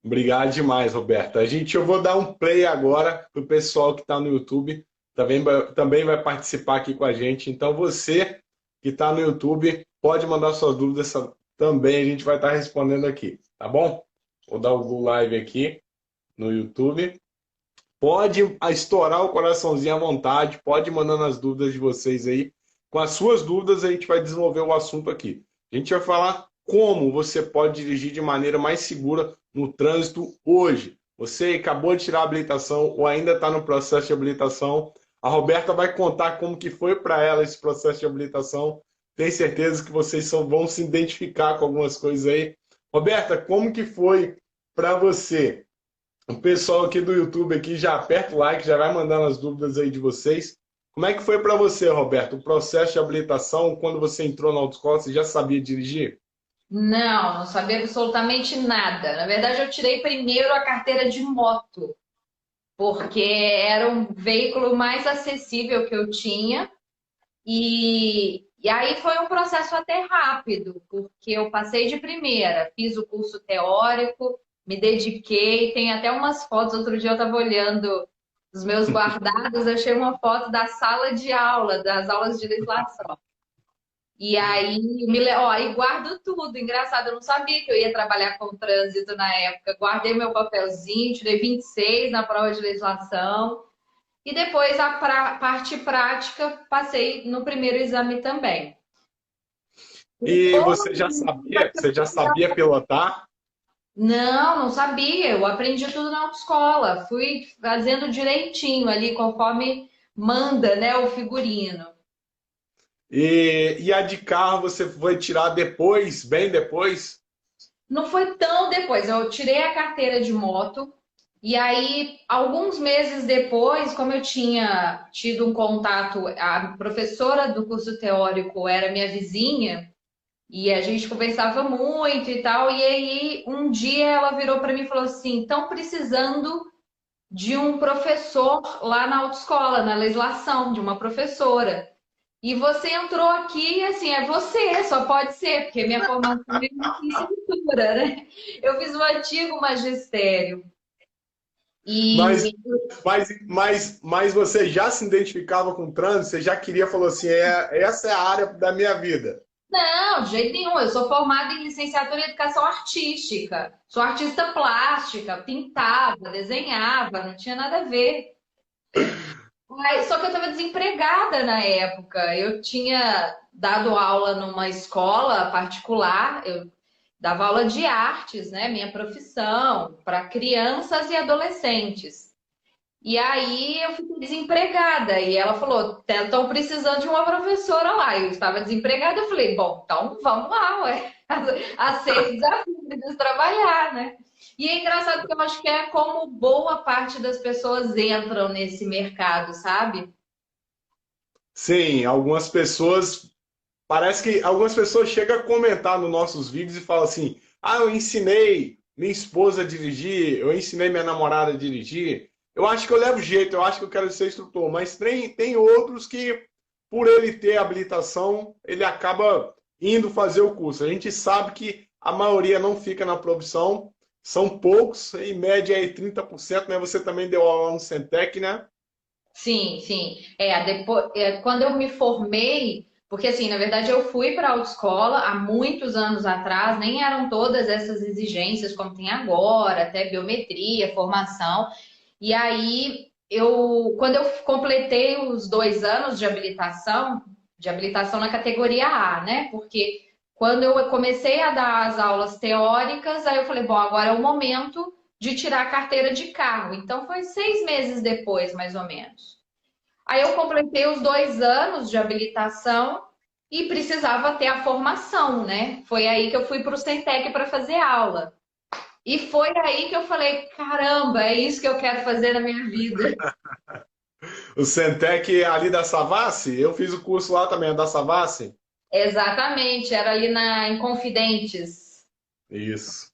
Obrigado demais, Roberto. Eu vou dar um play agora para o pessoal que está no YouTube, também vai participar aqui com a gente. Então, você que está no YouTube, pode mandar suas dúvidas também, a gente vai estar respondendo aqui, tá bom? Vou dar o Go Live aqui no YouTube. Pode estourar o coraçãozinho à vontade, pode ir mandando as dúvidas de vocês aí. Com as suas dúvidas, a gente vai desenvolver o assunto aqui. A gente vai falar como você pode dirigir de maneira mais segura no trânsito hoje. Você acabou de tirar a habilitação ou ainda está no processo de habilitação. A Roberta vai contar como que foi para ela esse processo de habilitação. Tenho certeza que vocês vão se identificar com algumas coisas aí. Roberta, como que foi para você? O pessoal aqui do YouTube aqui já aperta o like, já vai mandando as dúvidas aí de vocês. Como é que foi para você, Roberto, o processo de habilitação quando você entrou na autoescola? Você já sabia dirigir? Não, não sabia absolutamente nada. Na verdade, eu tirei primeiro a carteira de moto, porque era um veículo mais acessível que eu tinha. E aí foi um processo até rápido, porque eu passei de primeira, fiz o curso teórico, me dediquei, tem até umas fotos. Outro dia eu estava olhando os meus guardados, achei uma foto da sala de aula, das aulas de legislação. E aí, aí guardo tudo. Engraçado, eu não sabia que eu ia trabalhar com trânsito na época. Guardei meu papelzinho, tirei 26 na prova de legislação. E depois a parte prática, passei no primeiro exame também. E você já Depois, sabia pilotar? não, não sabia. Eu aprendi tudo na autoescola. Fui fazendo direitinho ali, conforme manda, né, o figurino. E a de carro você foi tirar depois, bem depois? Não foi tão depois. Eu tirei a carteira de moto. E aí, alguns meses depois, como eu tinha tido um contato, a professora do curso teórico era minha vizinha, e a gente conversava muito e tal. E aí, um dia ela virou para mim e falou assim: estão precisando de um professor lá na autoescola, na legislação, de uma professora. E você entrou aqui, assim, é você, só pode ser, porque minha formação é em licenciatura, né? Eu fiz o antigo magistério. Mas, E mas você já se identificava com o trânsito? Você já queria, falou assim, essa é a área da minha vida. não, de jeito nenhum. Eu sou formada em licenciatura em educação artística. Sou artista plástica, pintava, desenhava, não tinha nada a ver. Só que eu estava desempregada na época. Eu tinha dado aula numa escola particular, eu dava aula de artes, né? Minha profissão, para crianças e adolescentes. E aí eu fiquei desempregada. E ela falou: estão precisando de uma professora lá. Eu estava desempregada. Eu falei: bom, então vamos lá, ué. Aceito o desafio, preciso trabalhar, né? E é engraçado porque eu acho que é como boa parte das pessoas entram nesse mercado, sabe? Sim, parece que algumas pessoas chegam a comentar nos nossos vídeos e falam assim, ah, eu ensinei minha esposa a dirigir, eu ensinei minha namorada a dirigir. Eu acho que eu levo jeito, eu acho que eu quero ser instrutor, mas tem outros que, por ele ter habilitação, ele acaba indo fazer o curso. A gente sabe que a maioria não fica na profissão, são poucos, em média aí 30%, né? Você também deu aula no Centec, né? Sim, sim. Depois, quando eu me formei, porque assim, na verdade eu fui para a autoescola há muitos anos atrás, nem eram todas essas exigências como tem agora, até biometria, formação. E aí quando eu completei os 2 anos de habilitação na categoria A, né? Porque quando eu comecei a dar as aulas teóricas, aí eu falei, bom, agora é o momento de tirar a carteira de carro. Então foi 6 meses depois, mais ou menos. Aí eu completei os 2 anos de habilitação e precisava ter a formação, né? Foi aí que eu fui para o Centec para fazer aula. E foi aí que eu falei, caramba, é isso que eu quero fazer na minha vida. O Centec ali da Savassi, eu fiz o curso lá também, é da Savassi. Exatamente, era ali em Confidentes. Isso.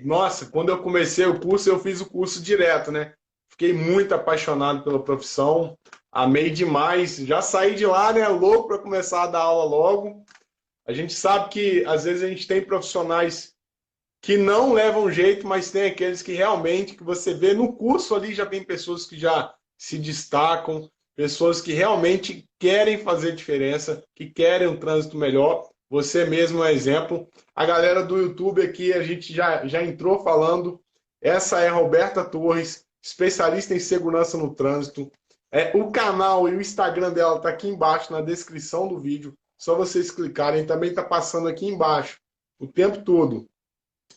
Nossa, quando eu comecei o curso, eu fiz o curso direto, né? Fiquei muito apaixonado pela profissão, amei demais. Já saí de lá, né, louco para começar a dar aula logo. A gente sabe que às vezes a gente tem profissionais que não levam jeito, mas tem aqueles que realmente, que você vê no curso ali, já tem pessoas que já se destacam, pessoas que realmente querem fazer diferença, que querem um trânsito melhor. Você mesmo é exemplo. A galera do YouTube aqui, a gente já entrou falando. Essa é a Roberta Torres, especialista em segurança no trânsito. O canal e o Instagram dela está aqui embaixo na descrição do vídeo. Só vocês clicarem. Também está passando aqui embaixo o tempo todo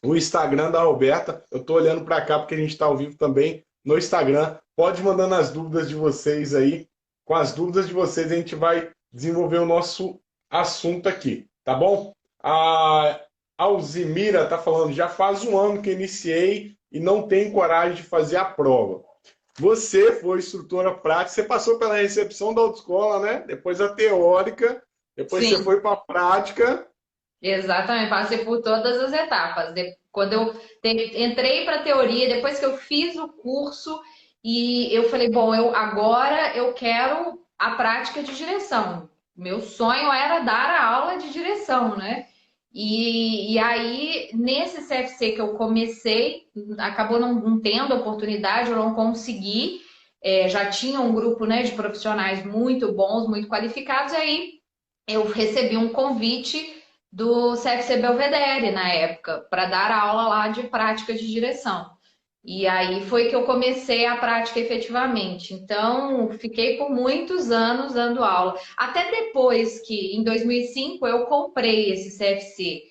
o Instagram da Roberta. Eu estou olhando para cá porque a gente está ao vivo também no Instagram. Pode mandando as dúvidas de vocês aí. Com as dúvidas de vocês, a gente vai desenvolver o nosso assunto aqui, tá bom? A Alzimira está falando, já faz um ano que iniciei e não tenho coragem de fazer a prova. Você foi instrutora prática, você passou pela recepção da autoescola, né? Depois a teórica, depois você Sim. foi para a prática. Exatamente, passei por todas as etapas. Quando eu entrei para a teoria, depois que eu fiz o curso, e eu falei, bom, agora eu quero a prática de direção. Meu sonho era dar a aula de direção, né? E aí, nesse CFC que eu comecei, acabou não tendo oportunidade, eu não consegui. Já tinha um grupo, né, de profissionais muito bons, muito qualificados, e aí eu recebi um convite do CFC Belvedere na época, para dar aula lá de prática de direção. E aí foi que eu comecei a prática efetivamente. Então, fiquei por muitos anos dando aula. Até depois que, em 2005, eu comprei esse CFC.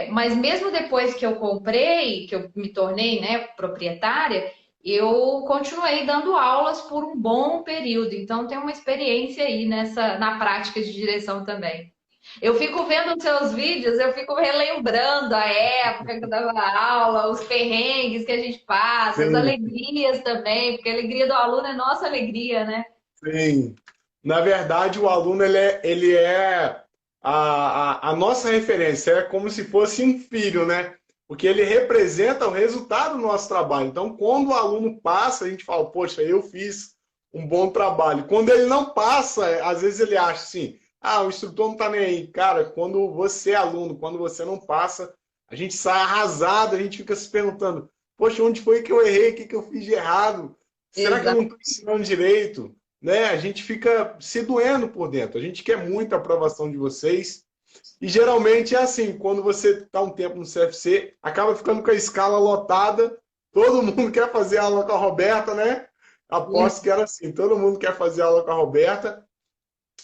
Mas mesmo depois que eu comprei, que eu me tornei, né, proprietária, eu continuei dando aulas por um bom período. Então, tenho uma experiência aí na prática de direção também. Eu fico vendo os seus vídeos, eu fico relembrando a época que eu dava aula, os perrengues que a gente passa, as Sim, alegrias também, porque a alegria do aluno é nossa alegria, né? sim. Na verdade, o aluno ele é a nossa referência, é como se fosse um filho, né? Porque ele representa o resultado do nosso trabalho. Então, quando o aluno passa, a gente fala, poxa, eu fiz um bom trabalho. Quando ele não passa, às vezes ele acha assim, o instrutor não está nem aí. Cara, quando você é aluno, quando você não passa, a gente sai arrasado, a gente fica se perguntando, poxa, onde foi que eu errei? O que que eu fiz de errado? Será que eu não estou ensinando direito? Né? A gente fica se doendo por dentro. A gente quer muito a aprovação de vocês. E geralmente é assim, quando você está um tempo no CFC, acaba ficando com a escala lotada, todo mundo quer fazer aula com a Roberta, né? Aposto que era assim, todo mundo quer fazer aula com a Roberta.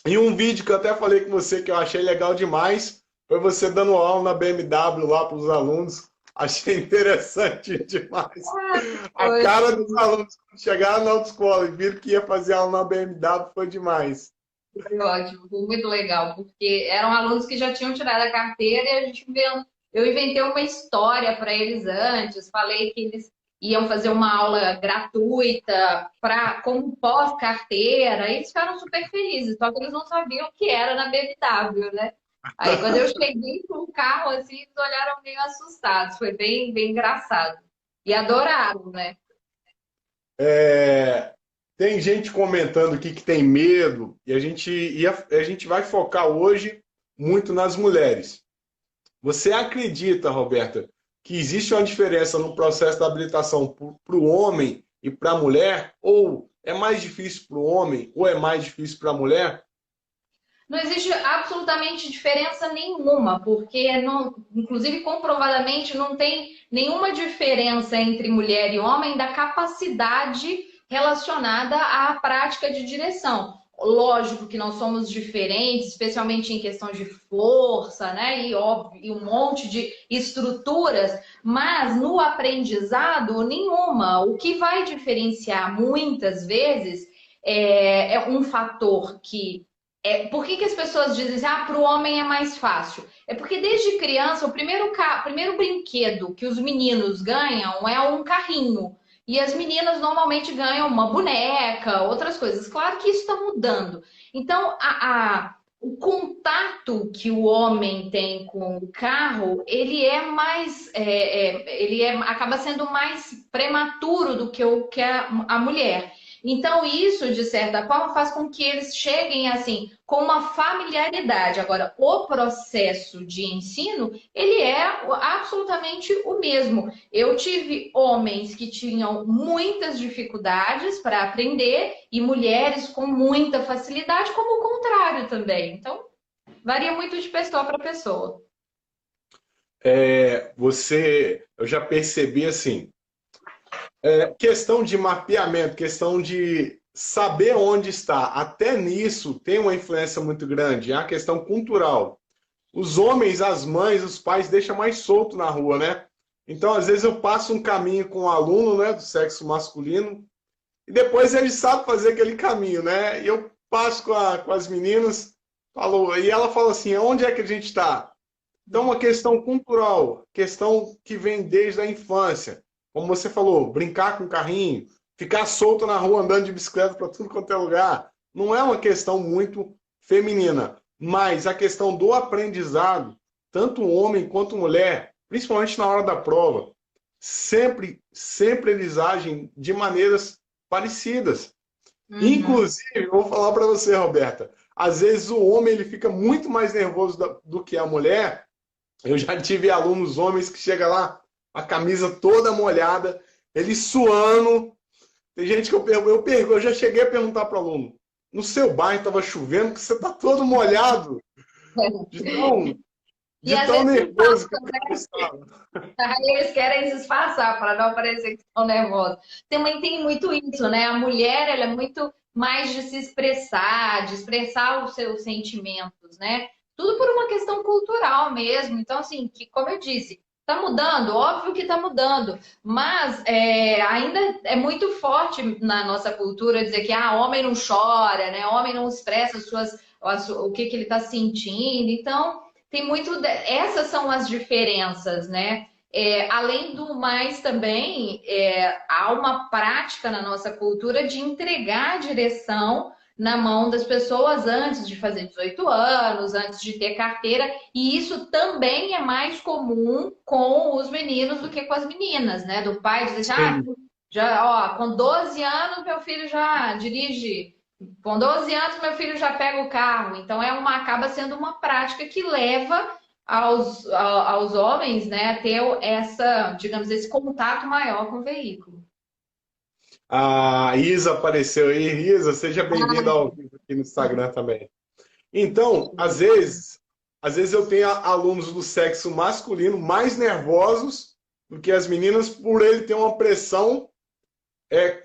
E um vídeo que eu até falei com você que eu achei legal demais, foi você dando aula na BMW lá para os alunos. Achei interessante demais. A Foi, cara dos alunos quando chegaram na autoescola e viram que ia fazer aula na BMW foi demais. foi ótimo, foi muito legal, porque eram alunos que já tinham tirado a carteira e eu inventei uma história para eles antes, falei que eles iam fazer uma aula gratuita como pós-carteira, e eles ficaram super felizes, só que eles não sabiam o que era na BMW, né? Aí quando eu cheguei com o carro, assim, eles olharam meio assustados, foi bem, bem engraçado. E adoraram, né? É, tem gente comentando aqui que tem medo, e a gente vai focar hoje muito nas mulheres. Você acredita, Roberta, que existe uma diferença no processo da habilitação para o homem e para a mulher? Ou é mais difícil para o homem, ou é mais difícil para a mulher? Não existe absolutamente diferença nenhuma, porque, inclusive comprovadamente, não tem nenhuma diferença entre mulher e homem da capacidade relacionada à prática de direção. Lógico que nós somos diferentes, especialmente em questão de força, né? E óbvio, e um monte de estruturas, mas no aprendizado, nenhuma. O que vai diferenciar muitas vezes é um fator que por que as pessoas dizem assim, para o homem é mais fácil? É porque desde criança, o primeiro brinquedo que os meninos ganham é um carrinho. E as meninas normalmente ganham uma boneca, outras coisas. Claro que isso está mudando. Então, o contato que o homem tem com o carro, ele é mais, acaba sendo mais prematuro do que a mulher. Então, isso, de certa forma, faz com que eles cheguem assim, com uma familiaridade. Agora, o processo de ensino, ele é absolutamente o mesmo. Eu tive homens que tinham muitas dificuldades para aprender e mulheres com muita facilidade, como o contrário também. Então, varia muito de pessoa para pessoa. Eu já percebi assim, questão de mapeamento, questão de saber onde está, até nisso tem uma influência muito grande, é a questão cultural. Os homens, as mães, os pais deixam mais solto na rua, né? Então, às vezes eu passo um caminho com um aluno, né, do sexo masculino, e depois ele sabe fazer aquele caminho, né? E eu passo com as meninas, e ela fala assim, onde é que a gente está? Então, uma questão cultural, questão que vem desde a infância. Como você falou, brincar com o carrinho, ficar solto na rua andando de bicicleta para tudo quanto é lugar, não é uma questão muito feminina. Mas a questão do aprendizado, tanto homem quanto mulher, principalmente na hora da prova, sempre eles agem de maneiras parecidas. Uhum. Inclusive, eu vou falar para você, Roberta, às vezes o homem ele fica muito mais nervoso do que a mulher. Eu já tive alunos homens que chega lá, a camisa toda molhada, ele suando. Tem gente que eu já cheguei a perguntar para o aluno: no seu bairro estava chovendo, que você está todo molhado, de tão, E de às tão vezes nervoso que você estava. aí eles querem disfarçar para não parecer que estão nervosos. Também tem muito isso, né? A mulher, ela é muito mais de se expressar, de expressar os seus sentimentos, né? Tudo por uma questão cultural mesmo. Então, assim, que, como eu disse, está mudando, óbvio que está mudando, mas ainda é muito forte na nossa cultura dizer que homem não chora, né? Homem não expressa o que ele está sentindo. Então, tem muito. Essas são as diferenças, né? Além do mais, também há uma prática na nossa cultura de entregar a direção na mão das pessoas antes de fazer 18 anos, antes de ter carteira, e isso também é mais comum com os meninos do que com as meninas, né? Do pai dizer, Sim. já, ó, com 12 anos meu filho já dirige, com 12 anos meu filho já pega o carro, então acaba sendo uma prática que leva aos homens, né, a ter digamos, esse contato maior com o veículo. A Isa apareceu aí. Isa, seja bem-vinda ao vivo aqui no Instagram também. Então, às vezes eu tenho alunos do sexo masculino mais nervosos do que as meninas por ele ter uma pressão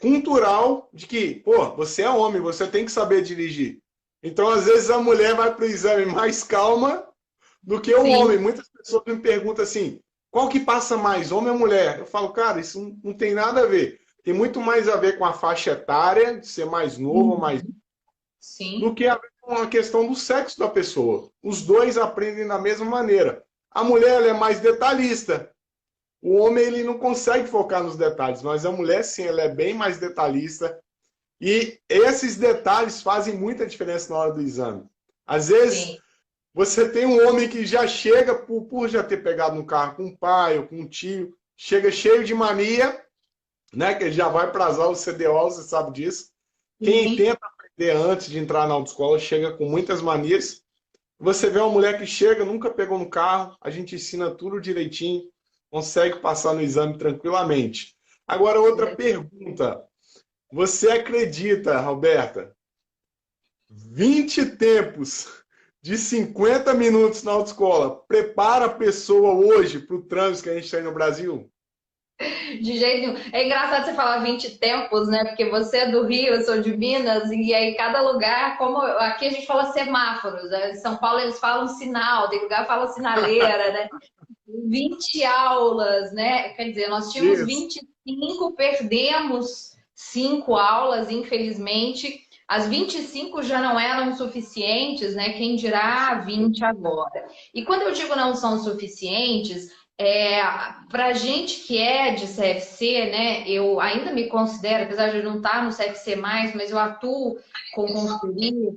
cultural de que, pô, você é homem, você tem que saber dirigir. Então, às vezes a mulher vai para o exame mais calma do que o Sim. homem. Muitas pessoas me perguntam assim, qual que passa mais, homem ou mulher? Eu falo, cara, isso não tem nada a ver. Tem muito mais a ver com a faixa etária, de ser mais novo ou mais do Sim. que a questão do sexo da pessoa. Os dois aprendem da mesma maneira. A mulher ela é mais detalhista. O homem ele não consegue focar nos detalhes, mas a mulher sim, ela é bem mais detalhista. E esses detalhes fazem muita diferença na hora do exame. Às vezes, Sim. você tem um homem que já chega, por já ter pegado no carro com um pai ou com um tio, chega cheio de mania, né? Que ele já vai para as aulas CDO, você sabe disso. Quem Sim. tenta aprender antes de entrar na autoescola chega com muitas manias. Você vê uma mulher que chega, nunca pegou no carro, a gente ensina tudo direitinho, consegue passar no exame tranquilamente. Agora, outra pergunta. Você acredita, Roberta, 20 tempos de 50 minutos na autoescola prepara a pessoa hoje para o trânsito que a gente tem no Brasil? De jeito nenhum. É engraçado você falar 20 tempos, né? Porque você é do Rio, eu sou de Minas, e aí cada lugar, como aqui a gente fala semáforos, né? Em São Paulo eles falam sinal, tem lugar que fala sinaleira, né? 20 aulas, né? Quer dizer, nós tínhamos Isso. 25, perdemos 5 aulas, infelizmente. As 25 já não eram suficientes, né? Quem dirá 20 agora. E quando eu digo não são suficientes, para gente que é de CFC, né? Eu ainda me considero, apesar de eu não estar no CFC mais, mas eu atuo com consultoria.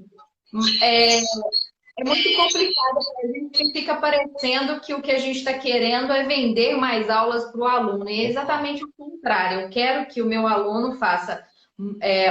É, é muito complicado para a gente, fica parecendo que o que a gente está querendo é vender mais aulas para o aluno. E é exatamente o contrário. Eu quero que o meu aluno faça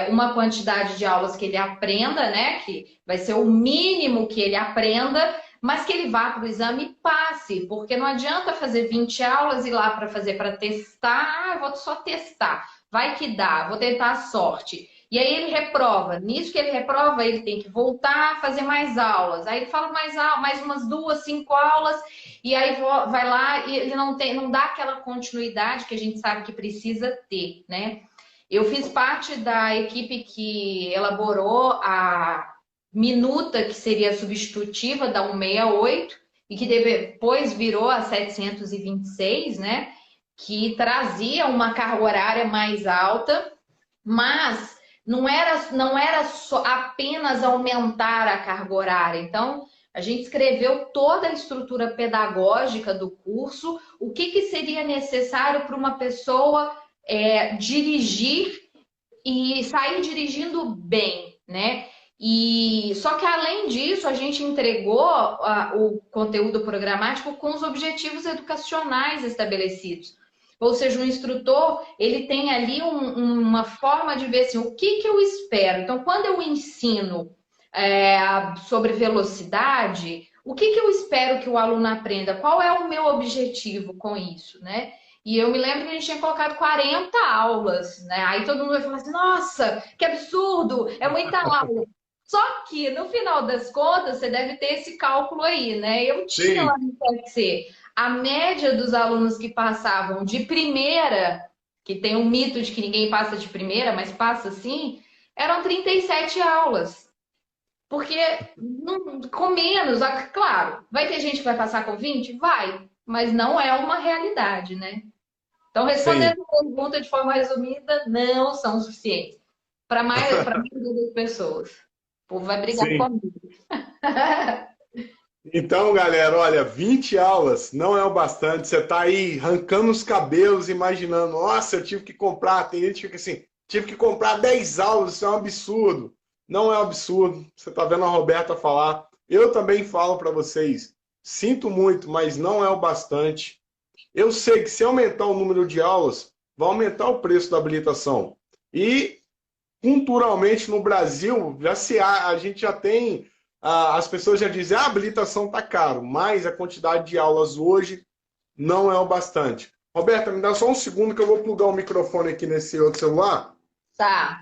uma quantidade de aulas que ele aprenda, né? Que vai ser o mínimo que ele aprenda, mas que ele vá para o exame e passe, porque não adianta fazer 20 aulas e ir lá para fazer para testar, vou só testar, vai que dá, vou tentar a sorte. E aí ele reprova. Nisso que ele reprova, ele tem que voltar a fazer mais aulas. Aí ele fala mais umas 2, 5 aulas, e aí vai lá e ele não dá aquela continuidade que a gente sabe que precisa ter, né? Eu fiz parte da equipe que elaborou a minuta, que seria substitutiva da 168, e que depois virou a 726, né? Que trazia uma carga horária mais alta, mas não era só apenas aumentar a carga horária. Então, a gente escreveu toda a estrutura pedagógica do curso, o que seria necessário para uma pessoa dirigir e sair dirigindo bem, né? E só que além disso, a gente entregou o conteúdo programático com os objetivos educacionais estabelecidos. Ou seja, o instrutor, ele tem ali uma forma de ver assim, o que eu espero. Então, quando eu ensino sobre velocidade, o que eu espero que o aluno aprenda? Qual é o meu objetivo com isso, né? E eu me lembro que a gente tinha colocado 40 aulas, né? Aí todo mundo vai falar assim, nossa, que absurdo, é muita aula. Só que, no final das contas, você deve ter esse cálculo aí, né? Eu tinha lá Sim, no PFC a média dos alunos que passavam de primeira, que tem um mito de que ninguém passa de primeira, mas passa sim, eram 37 aulas. Porque com menos, claro, vai ter gente que vai passar com 20? Vai, mas não é uma realidade, né? Então, sim, respondendo a pergunta de forma resumida, não são suficientes para para maioria das pessoas. O povo vai brigar sim. comigo. Então, galera, olha, 20 aulas não é o bastante. Você está aí arrancando os cabelos, imaginando, nossa, eu tive que comprar. Tem gente que fica assim, tive que comprar 10 aulas, isso é um absurdo. Não é um absurdo. Você está vendo a Roberta falar. Eu também falo para vocês, sinto muito, mas não é o bastante. Eu sei que se aumentar o número de aulas, vai aumentar o preço da habilitação. E culturalmente no Brasil, a gente já tem, as pessoas já dizem, a habilitação está caro, mas a quantidade de aulas hoje não é o bastante. Roberta, me dá só um segundo que eu vou plugar o microfone aqui nesse outro celular. Tá.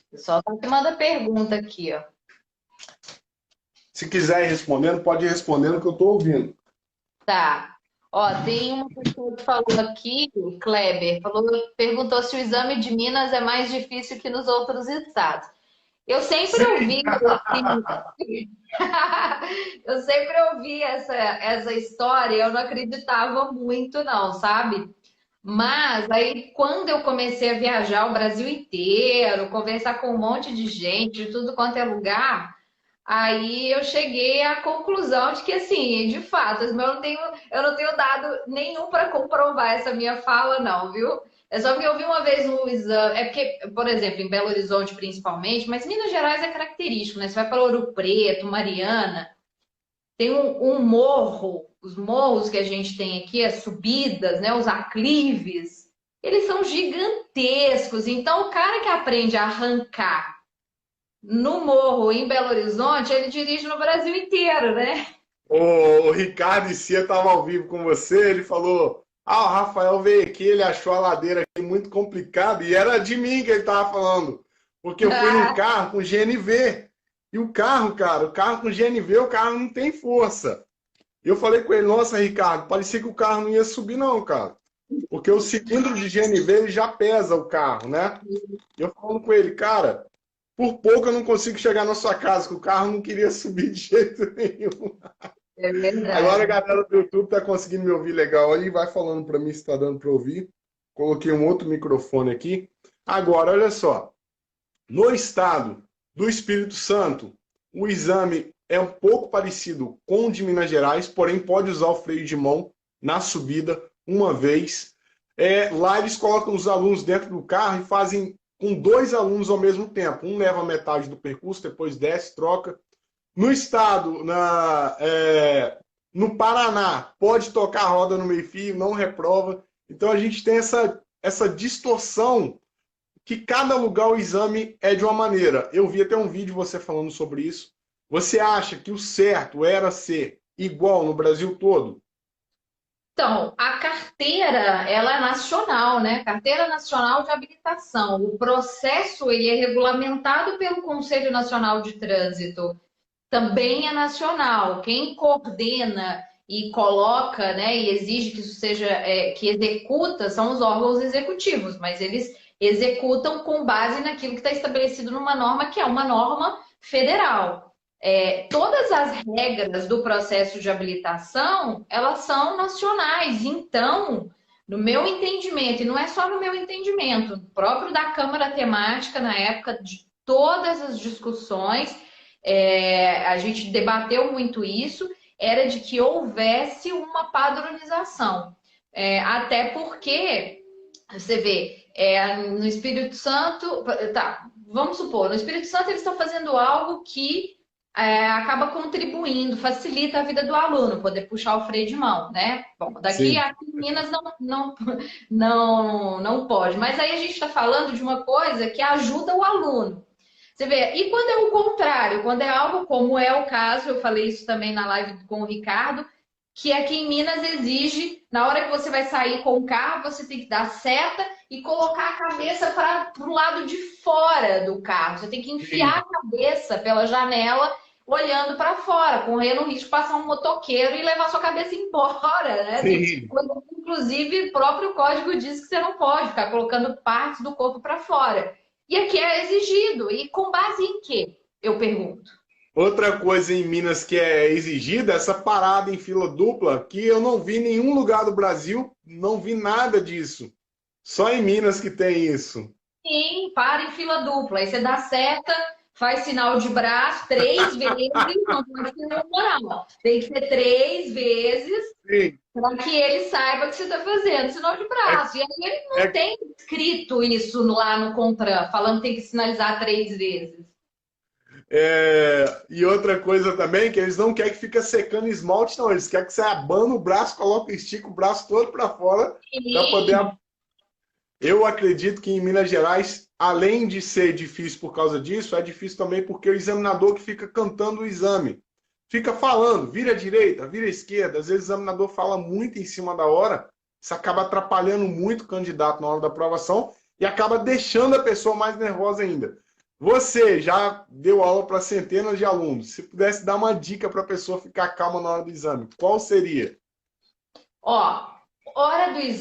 O pessoal tá me manda pergunta aqui, ó. Se quiser ir respondendo, pode ir respondendo que eu estou ouvindo. Tá. Ó, tem uma pessoa que falou aqui, o Kleber, perguntou se o exame de Minas é mais difícil que nos outros estados. Eu sempre ouvi assim, eu sempre ouvi essa história, eu não acreditava muito, não, sabe? Mas aí, quando eu comecei a viajar o Brasil inteiro, conversar com um monte de gente, de tudo quanto é lugar, aí eu cheguei à conclusão de que, assim, de fato, eu não tenho dado nenhum para comprovar essa minha fala, não, viu? É só porque eu vi uma vez no exame. É porque, por exemplo, em Belo Horizonte principalmente, mas Minas Gerais é característico, né? Você vai para Ouro Preto, Mariana, tem um morro, os morros que a gente tem aqui, as subidas, né? Os aclives, eles são gigantescos. Então, o cara que aprende a arrancar no morro em Belo Horizonte, ele dirige no Brasil inteiro, né? O Ricardo Cia estava ao vivo com você, ele falou: Ah, o Rafael veio aqui, ele achou a ladeira aqui muito complicada, e era de mim que ele estava falando, porque eu fui num carro com GNV, e o carro, cara, o carro com GNV, o carro não tem força. E eu falei com ele: Nossa, Ricardo, parecia que o carro não ia subir, não, cara, porque o cilindro de GNV ele já pesa o carro, né? E eu falando com ele: Cara, por pouco eu não consigo chegar na sua casa, que o carro não queria subir de jeito nenhum. É Agora a verdade. galera do YouTube tá conseguindo me ouvir legal aí, vai falando para mim se tá dando para ouvir. Coloquei um outro microfone aqui. Agora, olha só, no estado do Espírito Santo, o exame é um pouco parecido com o de Minas Gerais, porém pode usar o freio de mão na subida uma vez. Lá eles colocam os alunos dentro do carro e fazem com 2 alunos ao mesmo tempo. Um leva metade do percurso, depois desce, troca. No estado, No Paraná, pode tocar a roda no meio-fio, não reprova. Então a gente tem essa distorção que cada lugar o exame é de uma maneira. Eu vi até um vídeo você falando sobre isso. Você acha que o certo era ser igual no Brasil todo? Então, a carteira, ela é nacional, né? Carteira Nacional de Habilitação. O processo, ele é regulamentado pelo Conselho Nacional de Trânsito. Também é nacional. Quem coordena e coloca, né, e exige que isso seja, que executa, são os órgãos executivos, mas eles executam com base naquilo que está estabelecido numa norma que é uma norma federal. Todas as regras do processo de habilitação, elas são nacionais. Então, no meu entendimento, e não é só no meu entendimento, próprio da Câmara Temática, na época de todas as discussões, a gente debateu muito isso, era de que houvesse uma padronização. Até porque, você vê, no Espírito Santo, tá, vamos supor, no Espírito Santo eles estão fazendo algo que acaba contribuindo, facilita a vida do aluno, poder puxar o freio de mão, né? Bom, daqui Sim. a Minas não pode. Mas aí a gente está falando de uma coisa que ajuda o aluno. Você vê, e quando é o contrário, quando é algo como é o caso, eu falei isso também na live com o Ricardo, que aqui em Minas exige, na hora que você vai sair com o carro, você tem que dar seta e colocar a cabeça para o lado de fora do carro. Você tem que enfiar Sim. a cabeça pela janela olhando para fora, correndo o risco de passar um motoqueiro e levar sua cabeça embora, né? Sim. Inclusive, o próprio código diz que você não pode ficar colocando partes do corpo para fora. E aqui é exigido. E com base em quê? Eu pergunto. Outra coisa em Minas que é exigida, essa parada em fila dupla, que eu não vi em nenhum lugar do Brasil, não vi nada disso. Só em Minas que tem isso. Sim, para em fila dupla. Aí você dá seta, faz sinal de braço 3 vezes, não pode ser uma, não. Tem que ser 3 vezes Sim. para que ele saiba que você está fazendo sinal de É, braço. E aí ele não é, tem escrito isso lá no CONTRAN, falando que tem que sinalizar 3 vezes. e outra coisa também, que eles não querem que fique secando esmalte, não. Eles querem que você abana o braço, coloque, estica o braço todo para fora para poder. Sim, Eu acredito que em Minas Gerais, além de ser difícil por causa disso, é difícil também porque o examinador que fica cantando o exame, fica falando, vira à direita, vira à esquerda. Às vezes o examinador fala muito em cima da hora, isso acaba atrapalhando muito o candidato na hora da aprovação e acaba deixando a pessoa mais nervosa ainda. Você já deu aula para centenas de alunos. Se pudesse dar uma dica para a pessoa ficar calma na hora do exame, qual seria? ó,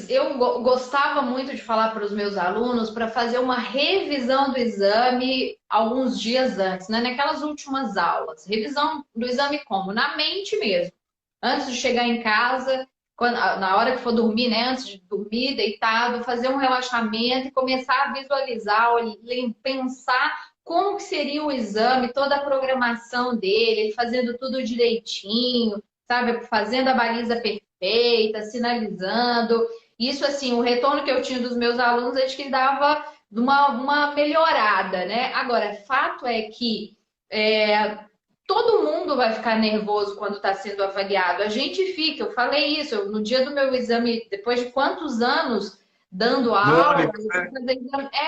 eu gostava muito de falar para os meus alunos para fazer uma revisão do exame alguns dias antes, né? Naquelas últimas aulas. Revisão do exame como? Na mente mesmo. Antes de chegar em casa, na hora que for dormir, né? Antes de dormir, deitado, fazer um relaxamento e começar a visualizar, pensar como que seria o exame, toda a programação dele, ele fazendo tudo direitinho, sabe? Fazendo a baliza perfeita, sinalizando. Isso, assim, o retorno que eu tinha dos meus alunos é de que dava uma melhorada, né? Agora, fato é que todo mundo vai ficar nervoso quando está sendo avaliado. A gente fica, eu falei isso, no dia do meu exame, depois de quantos anos dando No aula, ônibus, né?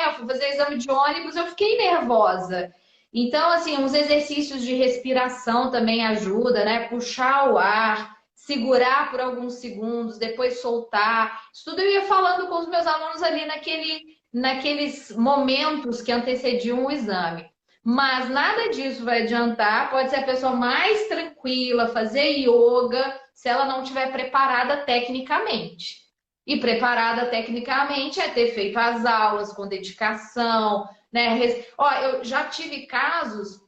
eu fui fazer exame de ônibus, eu fiquei nervosa. Então, assim, os exercícios de respiração também ajudam, né? Puxar o ar, segurar por alguns segundos, depois soltar. Isso tudo eu ia falando com os meus alunos ali naqueles momentos que antecediam o exame. Mas nada disso vai adiantar. Pode ser a pessoa mais tranquila, fazer yoga, se ela não estiver preparada tecnicamente. E preparada tecnicamente é ter feito as aulas com dedicação, né? Ó, eu já tive casos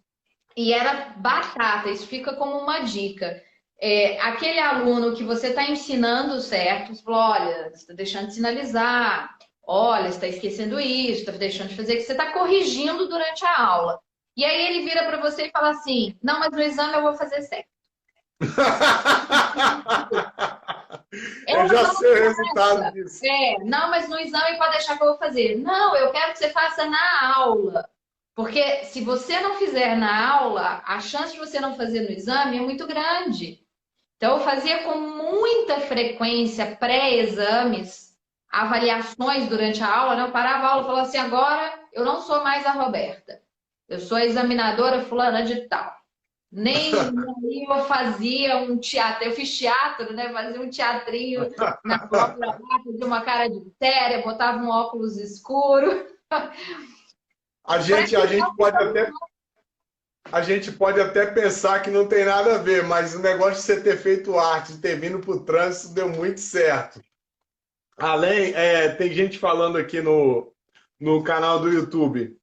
e era batata, isso fica como uma dica. Aquele aluno que você está ensinando certo, você falou, olha, você está deixando de sinalizar, olha, você está esquecendo isso, está deixando de fazer, que você está corrigindo durante a aula. E aí ele vira para você e fala assim, não, mas no exame eu vou fazer certo. Eu Eu já não sei o resultado disso. não, mas no exame pode deixar que eu vou fazer. Não, eu quero que você faça na aula. Porque se você não fizer na aula, a chance de você não fazer no exame é muito grande. Então, eu fazia com muita frequência pré-exames, avaliações durante a aula, né? Eu parava a aula e falava assim, agora eu não sou mais a Roberta, eu sou a examinadora fulana de tal. Nem aí eu fazia um teatro, eu fiz teatro, né? Fazia um teatrinho na prova lá, fazia uma cara de séria, botava um óculos escuro. A gente pode até pensar que não tem nada a ver, mas o negócio de você ter feito arte, de ter vindo para o trânsito, deu muito certo. Além, tem gente falando aqui no canal do YouTube,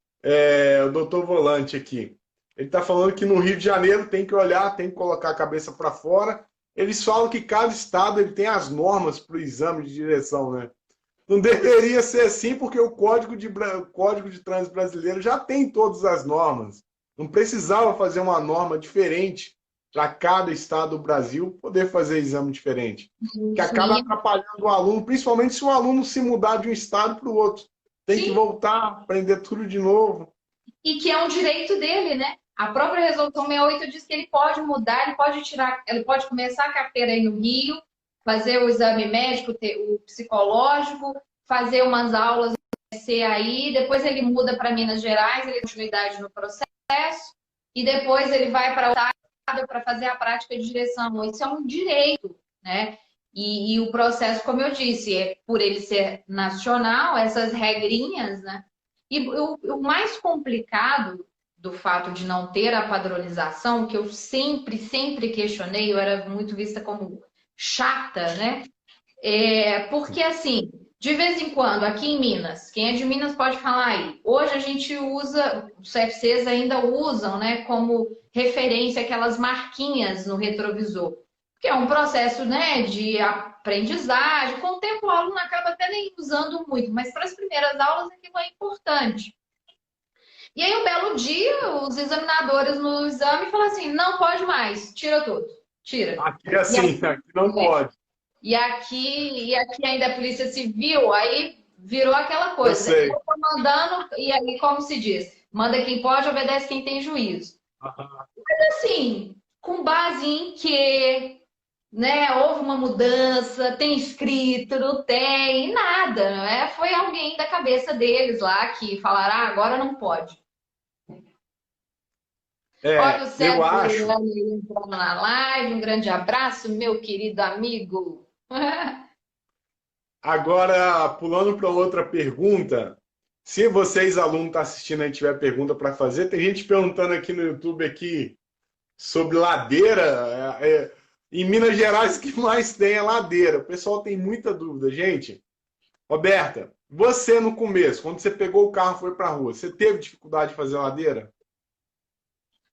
o Doutor Volante aqui. Ele está falando que no Rio de Janeiro tem que olhar, tem que colocar a cabeça para fora. Eles falam que cada estado ele tem as normas para o exame de direção, né? Não deveria ser assim, porque o Código de Trânsito brasileiro já tem todas as normas. Não precisava fazer uma norma diferente para cada estado do Brasil poder fazer exame diferente. Que acaba atrapalhando o aluno, principalmente se o aluno se mudar de um estado para o outro. Tem que voltar, aprender tudo de novo. E que é um direito dele, né? A própria Resolução 68 diz que ele pode mudar, ele pode tirar, ele pode começar a carteira aí no Rio, fazer o exame médico, o psicológico, fazer umas aulas aí, depois ele muda para Minas Gerais, ele tem continuidade no processo, e depois ele vai para o estado para fazer a prática de direção. Isso é um direito, né? E o processo, como eu disse, por ele ser nacional, essas regrinhas, né? E o mais complicado do fato de não ter a padronização, que eu sempre questionei, eu era muito vista como chata, né? Porque, assim, de vez em quando, aqui em Minas, quem é de Minas pode falar aí, hoje a gente usa, os CFCs ainda usam, né, como referência aquelas marquinhas no retrovisor, que é um processo, né, de aprendizagem. Com o tempo o aluno acaba até nem usando muito, mas para as primeiras aulas aquilo é importante. E aí, um belo dia, os examinadores no exame falam assim, não pode mais, tira tudo, tira. Aqui é assim, aqui não pode. E aqui ainda a Polícia Civil, aí virou aquela Eu coisa. sei. Eu tô mandando, e aí, como se diz, manda quem pode, obedece quem tem juízo. Mas assim, com base em que, né, houve uma mudança, tem escrito, não tem, nada, né? Foi alguém da cabeça deles lá que falaram, ah, agora não pode. Olha o Eu Sérgio acho. entrando na live, um grande abraço, meu querido amigo. Agora, pulando para outra pergunta, se vocês, alunos, estão assistindo e tiver pergunta para fazer, tem gente perguntando aqui no YouTube aqui sobre ladeira. Em Minas Gerais, o que mais tem é ladeira. O pessoal tem muita dúvida. Gente, Roberta, você no começo, quando você pegou o carro e foi para a rua, você teve dificuldade de fazer ladeira?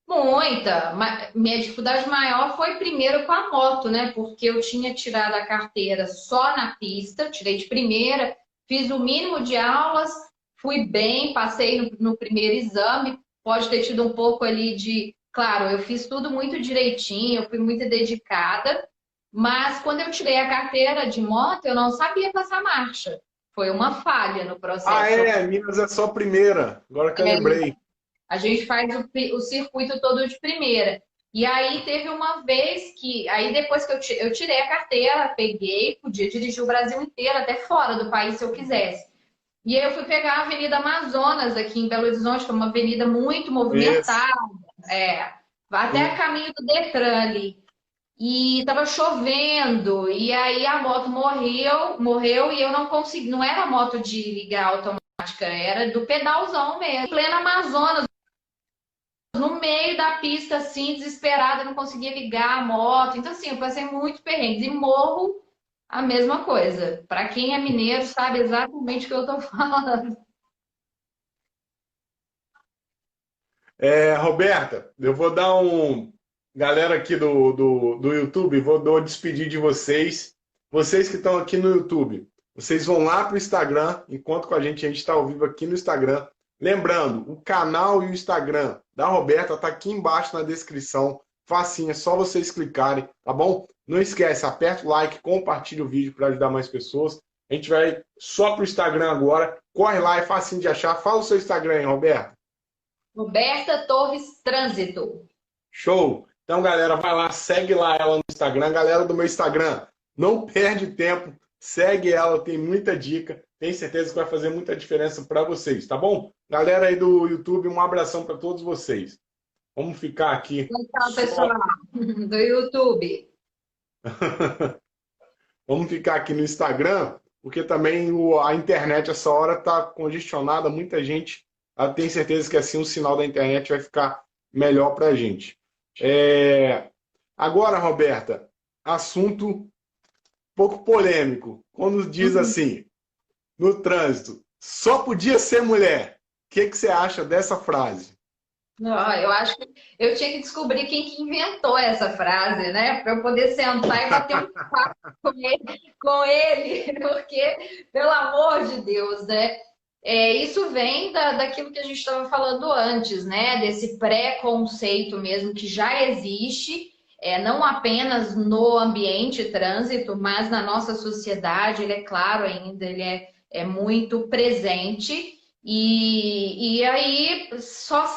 Muita. Minha dificuldade maior foi primeiro com a moto, né? Porque eu tinha tirado a carteira só na pista, tirei de primeira, fiz o mínimo de aulas, fui bem, passei no primeiro exame. Pode ter tido um pouco ali de. Claro, eu fiz tudo muito direitinho, eu fui muito dedicada, mas quando eu tirei a carteira de moto, eu não sabia passar marcha. Foi uma falha no Ah, processo. Minas é só primeira. Agora que eu lembrei. A gente faz o circuito todo de primeira. E aí teve uma vez que, aí depois que eu tirei a carteira, peguei, podia dirigir o Brasil inteiro, até fora do país se eu quisesse. E aí eu fui pegar a Avenida Amazonas aqui em Belo Horizonte, que é uma avenida muito Esse. movimentada, vai até a caminho do Detran ali. E estava chovendo, e aí a moto morreu e eu não consegui, não era moto de ligar automática, era do pedalzão mesmo, em plena Amazonas, no meio da pista, assim, desesperada, não conseguia ligar a moto. Então, assim, eu passei muito perrengue. E morro, a mesma coisa. Para quem é mineiro, sabe exatamente o que eu tô falando. Roberta, eu vou dar um. Galera aqui do YouTube, vou despedir de vocês. Vocês que estão aqui no YouTube, vocês vão lá para o Instagram, enquanto com a gente está ao vivo aqui no Instagram. Lembrando, o canal e o Instagram da Roberta tá aqui embaixo na descrição. Facinho, é só vocês clicarem, tá bom? Não esquece, aperta o like, compartilha o vídeo para ajudar mais pessoas. A gente vai só para o Instagram agora. Corre lá, é facinho de achar. Fala o seu Instagram aí, Roberta. Roberta Torres Trânsito. Show! Então, galera, vai lá, segue lá ela no Instagram. Galera do meu Instagram, não perde tempo, segue ela, tem muita dica. Tenho certeza que vai fazer muita diferença para vocês, tá bom? Galera aí do YouTube, um abração para todos vocês. Vamos ficar aqui Então, só. pessoal do YouTube. Vamos ficar aqui no Instagram, porque também a internet essa hora está congestionada, muita gente. Eu tenho certeza que assim o sinal da internet vai ficar melhor para a gente. Agora, Roberta, assunto um pouco polêmico. Quando diz assim, no trânsito, só podia ser mulher. O que você acha dessa frase? Não, eu acho que eu tinha que descobrir quem que inventou essa frase, né? Para eu poder sentar e bater um papo com ele, porque, pelo amor de Deus, né? Isso vem daquilo que a gente estava falando antes, né? Desse preconceito mesmo que já existe, não apenas no ambiente trânsito, mas na nossa sociedade, ele é claro ainda, ele é muito presente. E aí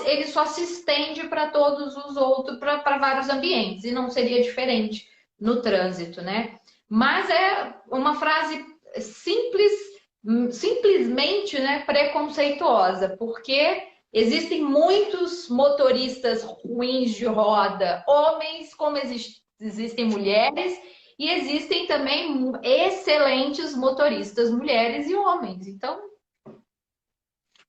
ele só se estende para todos os outros, para vários ambientes, e não seria diferente no trânsito, né? Mas é uma frase simples, simplesmente, né, preconceituosa, porque existem muitos motoristas ruins de roda, homens, como existem mulheres, e existem também excelentes motoristas, mulheres e homens. Então,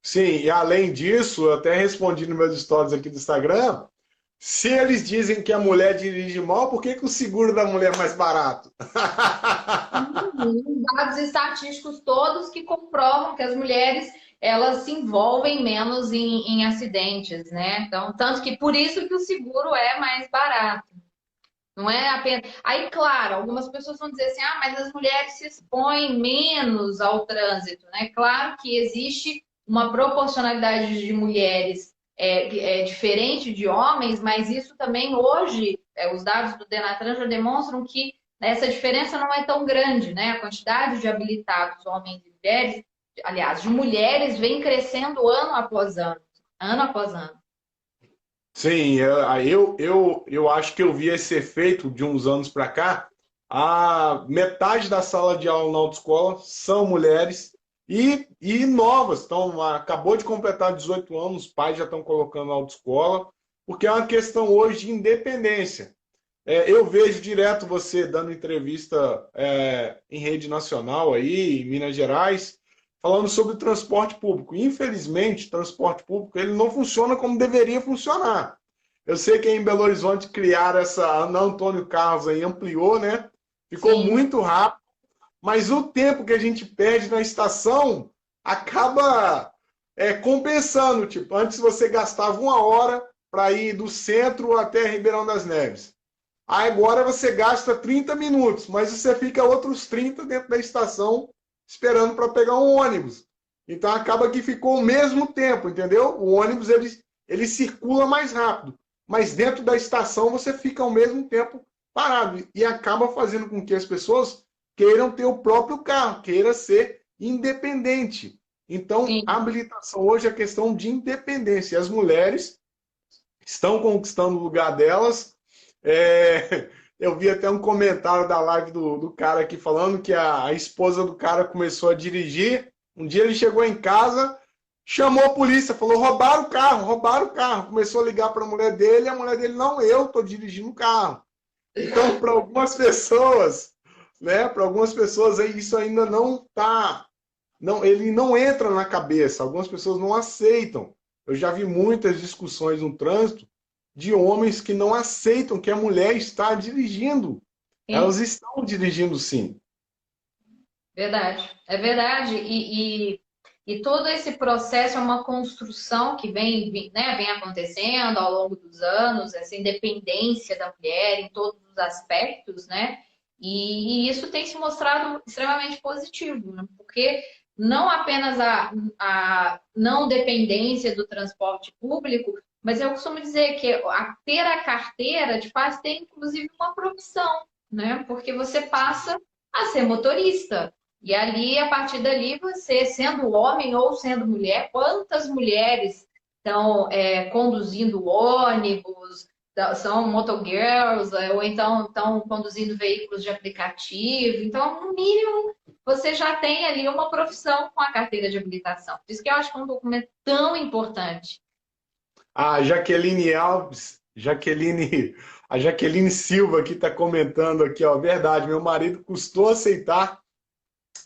Sim, e além disso, eu até respondi nos meus stories aqui do Instagram. Se eles dizem que a mulher dirige mal, por que que o seguro da mulher é mais barato? dados estatísticos todos que comprovam que as mulheres elas se envolvem menos em acidentes, né? Então, tanto que por isso que o seguro é mais barato. Não é apenas. Aí, claro, algumas pessoas vão dizer assim: ah, mas as mulheres se expõem menos ao trânsito, né? Claro que existe uma proporcionalidade de mulheres diferente de homens, mas isso também hoje, os dados do Denatran já demonstram que essa diferença não é tão grande, né? A quantidade de habilitados, homens e mulheres, aliás, de mulheres, vem crescendo ano após ano, ano após ano. Sim, eu acho que eu vi esse efeito de uns anos para cá. A metade da sala de aula na autoescola são mulheres e novas. Então, acabou de completar 18 anos, os pais já estão colocando na autoescola, porque é uma questão hoje de independência. Eu vejo direto você dando entrevista em rede nacional aí, em Minas Gerais, falando sobre transporte público. Infelizmente, o transporte público ele não funciona como deveria funcionar. Eu sei que em Belo Horizonte criaram essa Ana Antônio Carlos aí, ampliou, né? Ficou Sim, muito rápido, mas o tempo que a gente perde na estação acaba compensando. Tipo, antes você gastava 1 hora para ir do centro até Ribeirão das Neves. Agora você gasta 30 minutos, mas você fica outros 30 dentro da estação esperando para pegar um ônibus. Então acaba que ficou o mesmo tempo, entendeu? O ônibus ele circula mais rápido, mas dentro da estação você fica ao mesmo tempo parado e acaba fazendo com que as pessoas queiram ter o próprio carro, queira ser independente. Então, a sim. habilitação hoje é questão de independência. E as mulheres estão conquistando o lugar delas. Eu vi até um comentário da live do cara aqui falando que a esposa do cara começou a dirigir. Um dia ele chegou em casa, chamou a polícia, falou: roubaram o carro, roubaram o carro. Começou a ligar para a mulher dele, e a mulher dele: não, eu estou dirigindo o carro. Então, para algumas pessoas, né, para algumas pessoas isso ainda não tá, não, ele não entra na cabeça. Algumas pessoas não aceitam. Eu já vi muitas discussões no trânsito de homens que não aceitam que a mulher está dirigindo. Elas Sim. estão dirigindo sim. Verdade, é verdade. E todo esse processo é uma construção que vem acontecendo ao longo dos anos, essa independência da mulher em todos os aspectos, né? E isso tem se mostrado extremamente positivo, né? Porque não apenas a não dependência do transporte público, mas eu costumo dizer que ter a carteira te faz ter, inclusive, uma profissão, né? Porque você passa a ser motorista. E ali, a partir dali, você, sendo homem ou sendo mulher, quantas mulheres estão conduzindo ônibus, são motogirls, ou então estão conduzindo veículos de aplicativo. Então, no mínimo, você já tem ali uma profissão com a carteira de habilitação. Por isso que eu acho que é um documento tão importante. A Jaqueline Alves, a Jaqueline Silva aqui está comentando aqui, ó, verdade, meu marido custou aceitar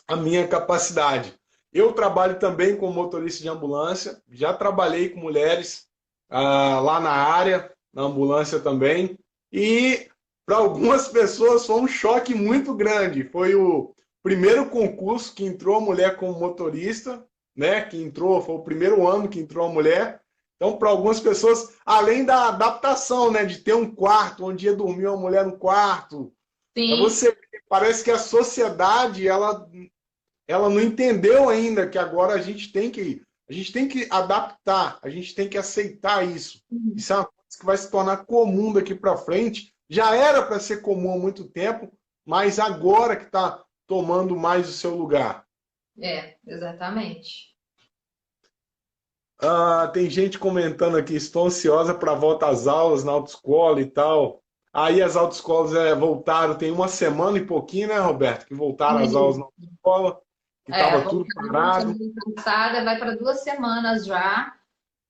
a minha capacidade. Eu trabalho também como motorista de ambulância, já trabalhei com mulheres lá na área, na ambulância também, e para algumas pessoas foi um choque muito grande. Foi o primeiro concurso que entrou a mulher como motorista, né? Que entrou, foi o primeiro ano que entrou a mulher. Então, para algumas pessoas, além da adaptação, né, de ter um quarto onde ia dormir uma mulher no quarto, Sim. parece que a sociedade ela não entendeu ainda que agora a gente tem que adaptar, a gente tem que aceitar isso. Isso é uma coisa que vai se tornar comum daqui para frente. Já era para ser comum há muito tempo, mas agora que está tomando mais o seu lugar. Exatamente. Tem gente comentando aqui, estou ansiosa para a volta às aulas na autoescola e tal. Aí as autoescolas voltaram, tem uma semana e pouquinho, né, Roberto, que voltaram as aulas na autoescola, que estava tudo parado. Passada, vai para 2 semanas já.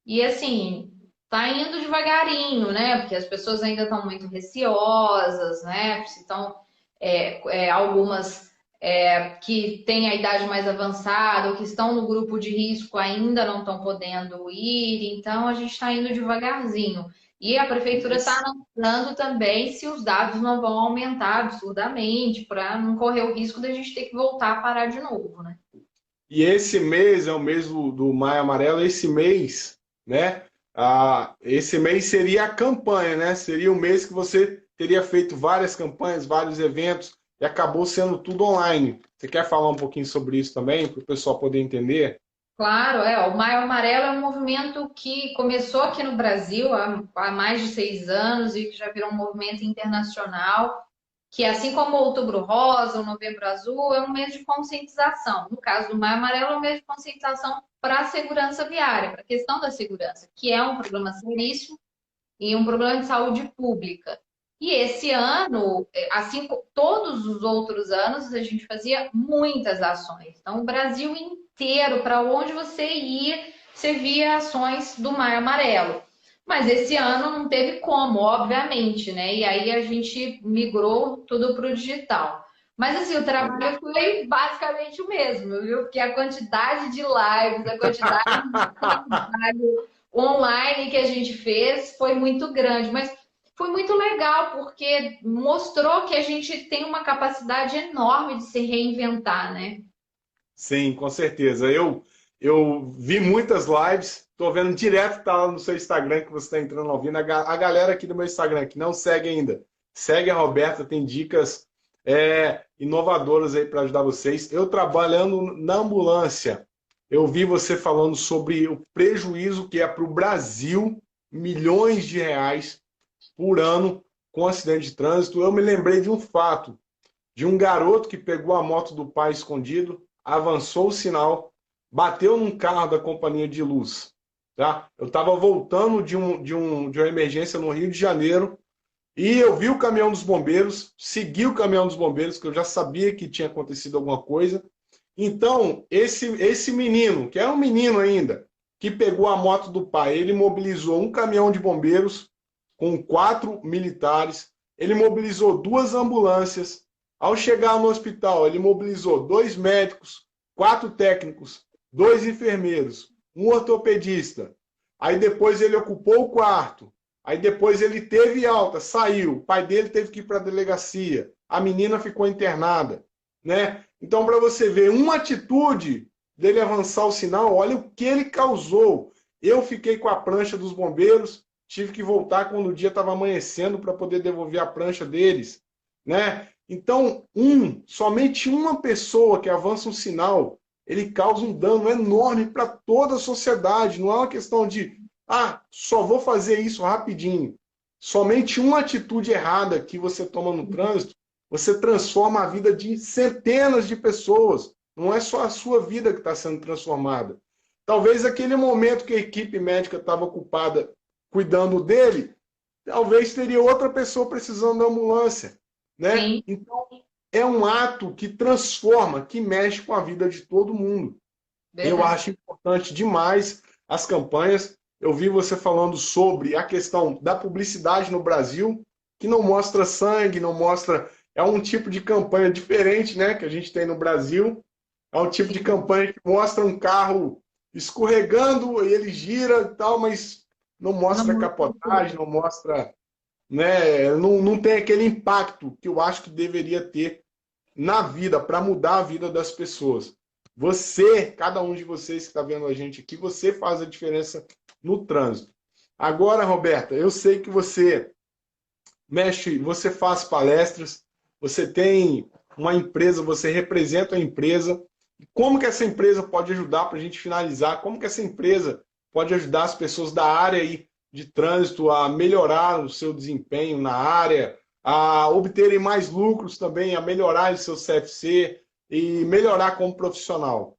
E assim, tá indo devagarinho, né? Porque as pessoas ainda estão muito receosas, né? Então, algumas que têm a idade mais avançada ou que estão no grupo de risco ainda não estão podendo ir. Então, a gente está indo devagarzinho. E a prefeitura está analisando também se os dados não vão aumentar absurdamente, para não correr o risco da gente ter que voltar a parar de novo, né? E esse mês é o mês do Maio Amarelo, esse mês, né? Esse mês seria a campanha, né? Seria o mês que você teria feito várias campanhas, vários eventos, e acabou sendo tudo online. Você quer falar um pouquinho sobre isso também, para o pessoal poder entender? Claro, o Maio Amarelo é um movimento que começou aqui no Brasil há mais de 6 anos e que já virou um movimento internacional, que assim como o Outubro Rosa, o Novembro Azul, é um mês de conscientização. No caso do Maio Amarelo, é um mês de conscientização para a segurança viária, para a questão da segurança, que é um problema seríssimo e um problema de saúde pública. E esse ano, assim como todos os outros anos, a gente fazia muitas ações. Então, o Brasil inteiro, para onde você ia, você via ações do Maio Amarelo. Mas esse ano não teve como, obviamente, né? E aí a gente migrou tudo para o digital. Mas assim, o trabalho foi basicamente o mesmo, viu? Porque a quantidade de lives, a quantidade de trabalho online que a gente fez foi muito grande. Mas foi muito legal, porque mostrou que a gente tem uma capacidade enorme de se reinventar, né? Sim, com certeza. Eu vi muitas lives, estou vendo direto, tá lá no seu Instagram que você está entrando ouvindo. A galera aqui do meu Instagram que não segue ainda, segue a Roberta, tem dicas inovadoras aí para ajudar vocês. Eu trabalhando na ambulância, eu vi você falando sobre o prejuízo que é para o Brasil, milhões de reais por ano com acidente de trânsito. Eu me lembrei de um fato, de um garoto que pegou a moto do pai escondido, avançou o sinal, bateu num carro da companhia de luz. Tá? Eu estava voltando de uma emergência no Rio de Janeiro e eu vi o caminhão dos bombeiros, segui o caminhão dos bombeiros, que eu já sabia que tinha acontecido alguma coisa. Então, esse menino, que era um menino ainda, que pegou a moto do pai, ele mobilizou um caminhão de bombeiros com 4 militares, ele mobilizou 2 ambulâncias. Ao chegar no hospital, ele mobilizou 2 médicos, 4 técnicos, 2 enfermeiros, um ortopedista. Aí depois ele ocupou o quarto. Aí depois ele teve alta, saiu. O pai dele teve que ir para a delegacia. A menina ficou internada, né? Então, para você ver, uma atitude dele avançar o sinal, olha o que ele causou. Eu fiquei com a prancha dos bombeiros, tive que voltar quando o dia estava amanhecendo para poder devolver a prancha deles, né? Então, somente uma pessoa que avança um sinal, ele causa um dano enorme para toda a sociedade. Não é uma questão de, só vou fazer isso rapidinho. Somente uma atitude errada que você toma no trânsito, você transforma a vida de centenas de pessoas. Não é só a sua vida que está sendo transformada. Talvez aquele momento que a equipe médica estava ocupada cuidando dele, talvez teria outra pessoa precisando da ambulância, né? Sim, Então, é um ato que transforma, que mexe com a vida de todo mundo. Eu verdade. acho importante demais as campanhas. Eu vi você falando sobre a questão da publicidade no Brasil, que não mostra sangue, não mostra. É um tipo de campanha diferente, né, que a gente tem no Brasil. É um tipo de Sim, campanha que mostra um carro escorregando e ele gira e tal, mas não não mostra muda capotagem, tudo. não mostra, né, não tem aquele impacto que eu acho que deveria ter na vida, para mudar a vida das pessoas. Você, cada um de vocês que está vendo a gente aqui, você faz a diferença no trânsito. Agora, Roberta, eu sei que você mexe, você faz palestras, você tem uma empresa, você representa a empresa. Como que essa empresa pode ajudar para a gente finalizar? Como que essa empresa pode ajudar as pessoas da área aí de trânsito a melhorar o seu desempenho na área, a obterem mais lucros também, a melhorar o seu CFC e melhorar como profissional?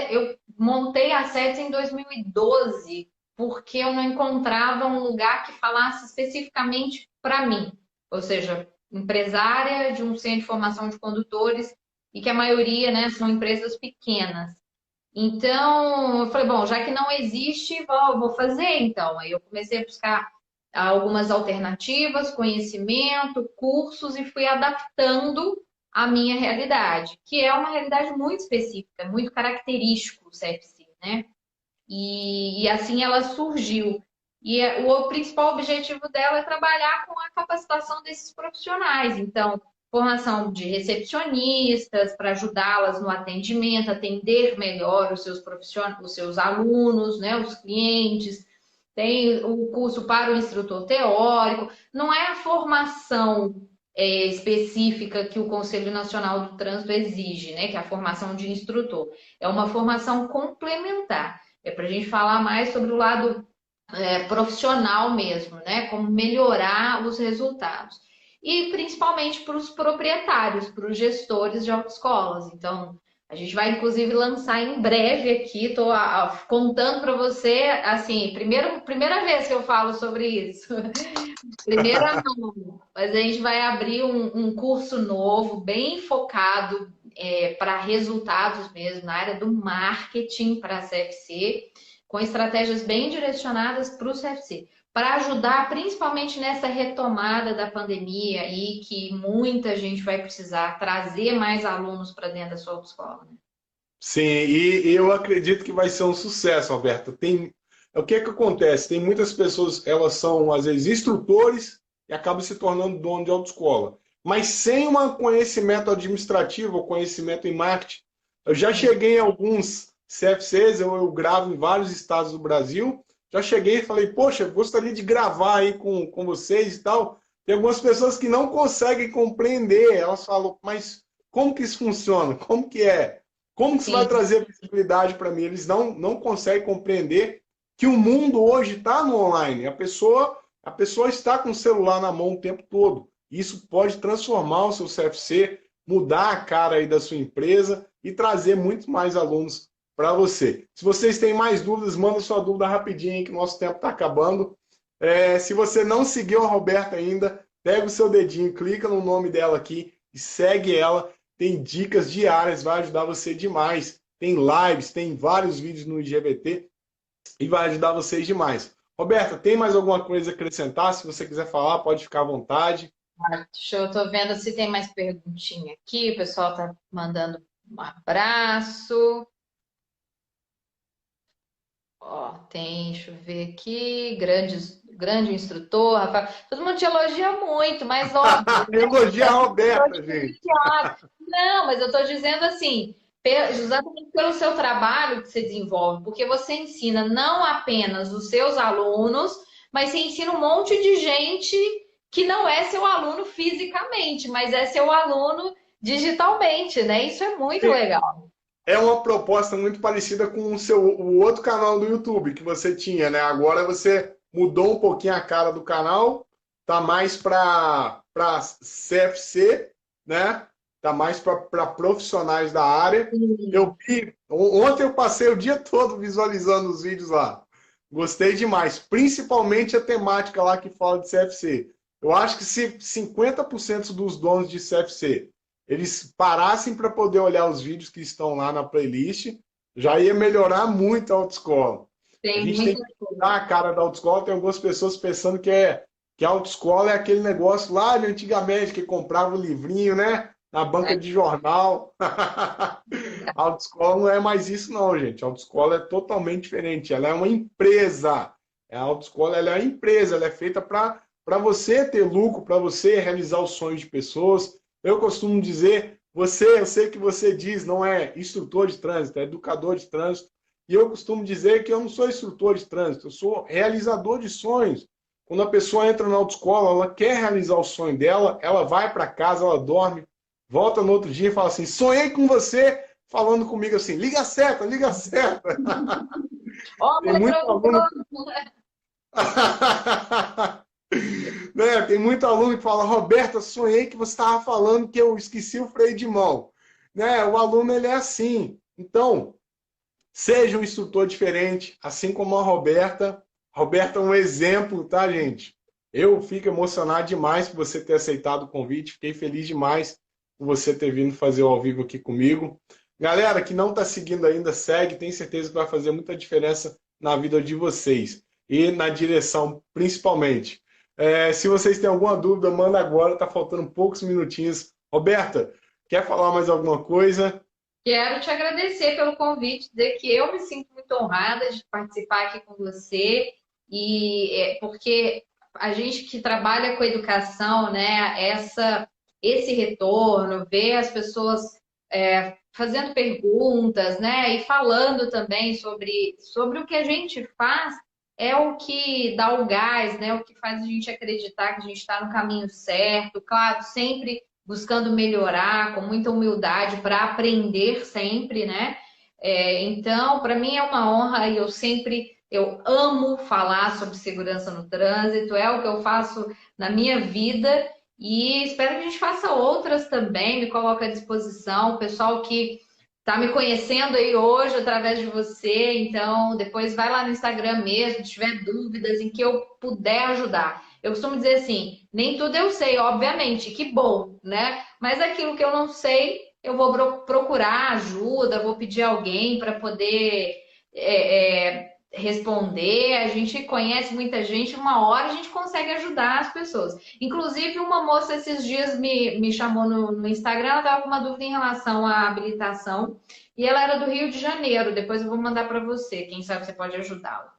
Eu montei a SETS em 2012 porque eu não encontrava um lugar que falasse especificamente para mim, ou seja, empresária de um centro de formação de condutores e que a maioria, né, são empresas pequenas. Então, eu falei, bom, já que não existe, vou fazer então. Aí eu comecei a buscar algumas alternativas, conhecimento, cursos e fui adaptando à minha realidade, que é uma realidade muito específica, muito característico do CFC, né? E assim ela surgiu. O principal objetivo dela é trabalhar com a capacitação desses profissionais. Então, formação de recepcionistas para ajudá-las no atendimento, atender melhor os seus profissionais, os seus alunos, né, os clientes. Tem o curso para o instrutor teórico. Não é a formação específica que o Conselho Nacional do Trânsito exige, né, que é a formação de instrutor. É uma formação complementar. É para a gente falar mais sobre o lado profissional mesmo, né? Como melhorar os resultados. E principalmente para os proprietários, para os gestores de autoescolas. Então, a gente vai inclusive lançar em breve aqui, estou contando para você, assim, primeira vez que eu falo sobre isso. Primeira não, mas a gente vai abrir um curso novo, bem focado para resultados mesmo, na área do marketing para a CFC, com estratégias bem direcionadas para o CFC, para ajudar principalmente nessa retomada da pandemia aí, que muita gente vai precisar trazer mais alunos para dentro da sua autoescola, né? Sim, e eu acredito que vai ser um sucesso, Alberto. O que é que acontece? Tem muitas pessoas, elas são, às vezes, instrutores e acabam se tornando dono de autoescola. Mas sem um conhecimento administrativo ou conhecimento em marketing. Eu já Sim, cheguei em alguns CFCs, eu gravo em vários estados do Brasil. Já cheguei e falei, poxa, gostaria de gravar aí com vocês e tal. Tem algumas pessoas que não conseguem compreender. Elas falam, mas como que isso funciona? Como que é? Como que você vai sim, trazer visibilidade para mim? Eles não conseguem compreender que o mundo hoje está no online. A pessoa está com o celular na mão o tempo todo. Isso pode transformar o seu CFC, mudar a cara aí da sua empresa e trazer muito mais alunos para você. Se vocês têm mais dúvidas, manda sua dúvida rapidinho aí, que o nosso tempo está acabando. Se você não seguiu a Roberta ainda, pega o seu dedinho, clica no nome dela aqui e segue ela. Tem dicas diárias, vai ajudar você demais. Tem lives, tem vários vídeos no IGBT e vai ajudar vocês demais. Roberta, tem mais alguma coisa a acrescentar? Se você quiser falar, pode ficar à vontade. show. Eu tô vendo se tem mais perguntinha aqui. O pessoal tá mandando um abraço. Ó, tem, deixa eu ver aqui, grande instrutor, Rafael. Todo mundo te elogia muito, mas óbvio, né? Elogia É a um instrutor Roberta, gente. diferenciado. Não, mas eu estou dizendo assim, exatamente pelo seu trabalho que você desenvolve, porque você ensina não apenas os seus alunos, mas você ensina um monte de gente que não é seu aluno fisicamente, mas é seu aluno digitalmente, né? Isso é muito legal. É uma proposta muito parecida com o outro canal do YouTube que você tinha, né? Agora você mudou um pouquinho a cara do canal, tá mais para CFC, né? Tá mais para profissionais da área. Sim. Ontem eu passei o dia todo visualizando os vídeos lá. Gostei demais, principalmente a temática lá que fala de CFC. Eu acho que se 50% dos donos de CFC eles parassem para poder olhar os vídeos que estão lá na playlist, já ia melhorar muito a autoescola. A Tem gente tem muita que coisa. mudar a cara da autoescola. Tem algumas pessoas pensando que a autoescola é aquele negócio lá de antigamente, que comprava o livrinho, né? Na banca de jornal. A autoescola não é mais isso, não, gente. A autoescola é totalmente diferente. Ela é uma empresa. A autoescola ela é uma empresa. Ela é feita para você ter lucro, para você realizar os sonhos de pessoas. Eu costumo dizer, eu sei que você diz, não é instrutor de trânsito, é educador de trânsito. E eu costumo dizer que eu não sou instrutor de trânsito, eu sou realizador de sonhos. Quando a pessoa entra na autoescola, ela quer realizar o sonho dela, ela vai para casa, ela dorme, volta no outro dia e fala assim: sonhei com você, falando comigo assim: liga a seta, liga a seta. Ó, Tem muito aluno. Né? Tem muito aluno que fala: Roberta, sonhei que você estava falando que eu esqueci o freio de mão. Né? O aluno ele é assim. Então, seja um instrutor diferente, assim como a Roberta. A Roberta é um exemplo, tá, gente? Eu fico emocionado demais por você ter aceitado o convite. Fiquei feliz demais por você ter vindo fazer o ao vivo aqui comigo. Galera que não está seguindo ainda, segue. Tenho certeza que vai fazer muita diferença na vida de vocês. E na direção, principalmente. Se vocês têm alguma dúvida, manda agora. Está faltando poucos minutinhos. Roberta, quer falar mais alguma coisa? Quero te agradecer pelo convite, dizer que eu me sinto muito honrada de participar aqui com você porque a gente que trabalha com educação, né, esse retorno, ver as pessoas fazendo perguntas, né, e falando também sobre o que a gente faz é o que dá o gás, né, o que faz a gente acreditar que a gente está no caminho certo, claro, sempre buscando melhorar, com muita humildade para aprender sempre, né? Então, para mim é uma honra e eu amo falar sobre segurança no trânsito, é o que eu faço na minha vida e espero que a gente faça outras também, me coloque à disposição, o pessoal que está me conhecendo aí hoje através de você, então depois vai lá no Instagram mesmo, se tiver dúvidas em que eu puder ajudar. Eu costumo dizer assim, nem tudo eu sei, obviamente, que bom, né? Mas aquilo que eu não sei, eu vou procurar ajuda, vou pedir alguém para poder responder. A gente conhece muita gente, uma hora a gente consegue ajudar as pessoas. Inclusive, uma moça esses dias me chamou no Instagram, ela estava com uma dúvida em relação à habilitação, e ela era do Rio de Janeiro. Depois eu vou mandar para você, quem sabe você pode ajudá-la.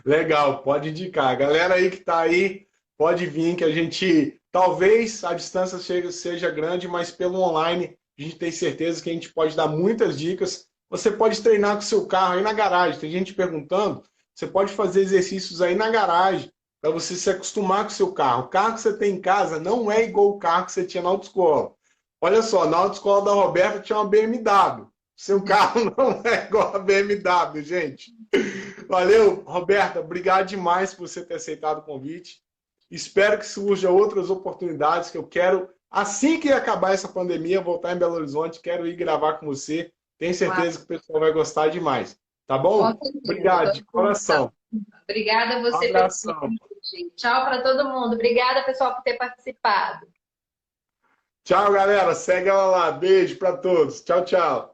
Legal, pode indicar. A galera aí que está aí, pode vir que a gente, talvez a distância seja grande, mas pelo online a gente tem certeza que a gente pode dar muitas dicas. Você pode treinar com o seu carro aí na garagem. Tem gente perguntando, você pode fazer exercícios aí na garagem para você se acostumar com o seu carro. O carro que você tem em casa não é igual o carro que você tinha na autoescola. Olha só, na autoescola da Roberta tinha uma BMW. Seu carro não é igual a BMW, gente. Valeu, Roberta. Obrigado demais por você ter aceitado o convite. Espero que surjam outras oportunidades que eu quero, assim que acabar essa pandemia, voltar em Belo Horizonte, quero ir gravar com você. Tenho certeza que o pessoal vai gostar demais. Tá Com bom? certeza. Obrigado, de coração. Obrigada a Um você pelo abração. convite. Tchau para todo mundo. Obrigada, pessoal, por ter participado. Tchau, galera. Segue ela lá. Beijo para todos. Tchau, tchau.